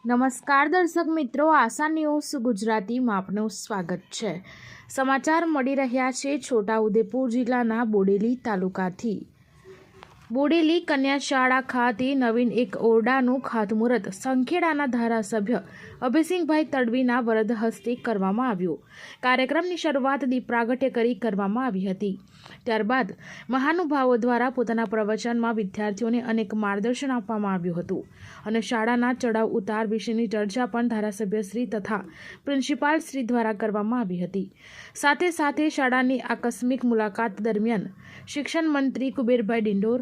નમસ્કાર દર્શક મિત્રો, આશા ન્યૂઝ ગુજરાતીમાં આપનું સ્વાગત છે। સમાચાર મળી રહ્યા છે છોટાઉદેપુર જિલ્લાના બોડેલી તાલુકાથી। બોડેલી કન્યા શાળા ખાતે નવીન એક ઓરડાનું ખાતમુહૂર્ત સંખેડાના ધારાસભ્ય અભયસિંહભાઈ તડવીના વરદ હસ્તે કરવામાં આવ્યું। કાર્યક્રમની શરૂઆત દીપ પ્રાગટ્ય કરી કરવામાં આવી હતી। ત્યારબાદ મહાનુભાવો દ્વારા પોતાના પ્રવચનમાં વિદ્યાર્થીઓને અનેક માર્ગદર્શન આપવામાં આવ્યું હતું અને શાળાના ચડાવ ઉતાર વિશેની ચર્ચા પણ ધારાસભ્યશ્રી તથા પ્રિન્સિપાલશ્રી દ્વારા કરવામાં આવી હતી। સાથે સાથે શાળાની આકસ્મિક મુલાકાત દરમિયાન શિક્ષણ મંત્રી કુબેરભાઈ ડિંડોર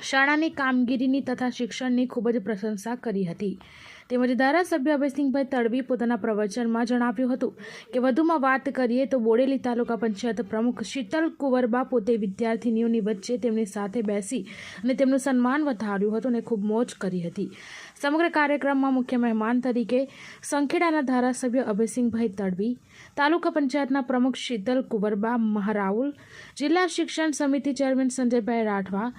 શાળાની કામગીરીની તથા શિક્ષણની ખૂબ જ પ્રશંસા કરી હતી। તેમજ ધારાસભ્ય અભયસિંહભાઈ તડવી પોતાના પ્રવચનમાં જણાવ્યું હતું કે વધુમાં વાત કરીએ તો બોડેલી તાલુકા પંચાયત પ્રમુખ શીતલ કુંવરબા પોતે વિદ્યાર્થીનીઓની વચ્ચે તેમની સાથે બેસી અને તેમનું સન્માન વધાર્યું હતું અને ખૂબ મોજ કરી હતી। સમગ્ર કાર્યક્રમમાં મુખ્ય મહેમાન તરીકે સંખેડાના ધારાસભ્ય અભયસિંહભાઈ તડવી, તાલુકા પંચાયતના પ્રમુખ શીતલ કુંવરબા મહારાઉલ, જિલ્લા શિક્ષણ સમિતિ ચેરમેન સંજયભાઈ રાઠવા,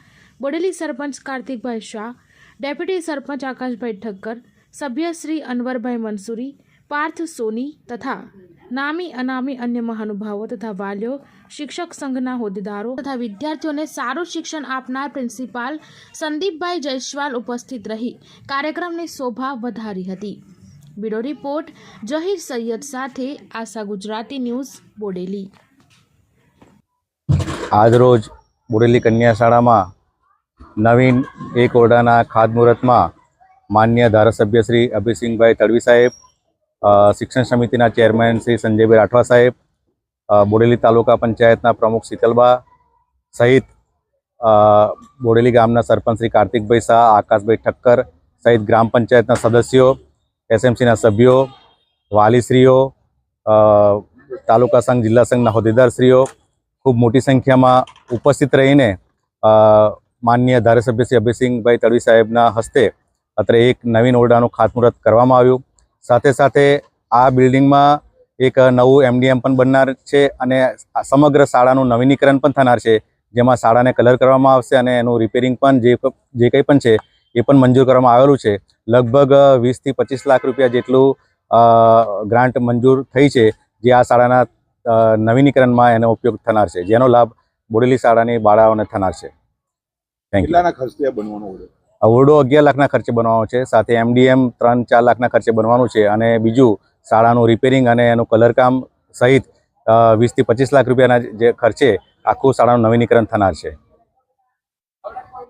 બોડેલી સરપંચ કાર્તિકભાઈ શાહ, ડેપ્યુટી સરપંચ આકાશભાઈ ઠક્કર, સભ્ય શ્રી અનવરભાઈ મંસૂરી, પાર્થ સોની તથા નામી અનામી અન્ય મહાનુભાવો તથા વાલીઓ, શિક્ષક સંઘના હોદ્દેદારો તથા વિદ્યાર્થીઓને સારું શિક્ષણ આપનાર પ્રિન્સિપાલ સંદીપભાઈ જયસ્વાલ ઉપસ્થિત રહી કાર્યક્રમની શોભા વધારી હતી। બ્યુરો રિપોર્ટ જહીર સૈયદ સાથે આશા ગુજરાતી ન્યૂઝ બોડેલી। આજરોજ બોડેલી કન્યા શાળામાં નવીન એક ઓરડાના ખાતમુહૂર્તમાં માન્ય ધારાસભ્ય શ્રી અભયસિંહભાઈ તડવી સાહેબ, શિક્ષણ સમિતિના ચેરમેન શ્રી સંજયભાઈ રાઠવા સાહેબ, બોડેલી તાલુકા પંચાયતના પ્રમુખ શીતલબા સહિત બોડેલી ગામના સરપંચ શ્રી કાર્તિકભાઈ શાહ, આકાશભાઈ ઠક્કર સહિત ગ્રામ પંચાયતના સદસ્યો, એસએમસીના સભ્યો, વાલીશ્રીઓ, તાલુકા સંઘ જિલ્લા સંઘના હોદ્દેદારશ્રીઓ ખૂબ મોટી સંખ્યામાં ઉપસ્થિત રહીને માન્ય ધારાસભ્ય શ્રી અભયસિંહભાઈ તડવી સાહેબના હસ્તે અત્રે એક નવીન ઓરડાનું ખાતમુહૂર્ત કરવામાં આવ્યું। સાથે સાથે આ બિલ્ડિંગમાં એક નવું એમડીએમ પણ બનનાર છે અને સમગ્ર શાળાનું નવીનીકરણ પણ થનાર છે, જેમાં શાળાને કલર કરવામાં આવશે અને એનું રિપેરિંગ પણ જે કંઈ પણ છે એ પણ મંજૂર કરવામાં આવેલું છે। લગભગ 20 થી 25 લાખ રૂપિયા જેટલું ગ્રાન્ટ મંજૂર થઈ છે, જે આ શાળાના નવીનીકરણમાં એનો ઉપયોગ થનાર છે, જેનો લાભ બોડેલી શાળાની બાળાઓને થનાર છે। Thank you. ઓરડો 11 લાખના ખર્ચે બનવાનો છે, સાથે એમડીએમ 3-4 લાખના ખર્ચે બનવાનું છે અને બીજું શાળાનું રિપેરિંગ અને એનું કલરકામ સહિત 20 થી 25 લાખ રૂપિયાના જે ખર્ચે આખું શાળાનું નવીનીકરણ થનાર છે।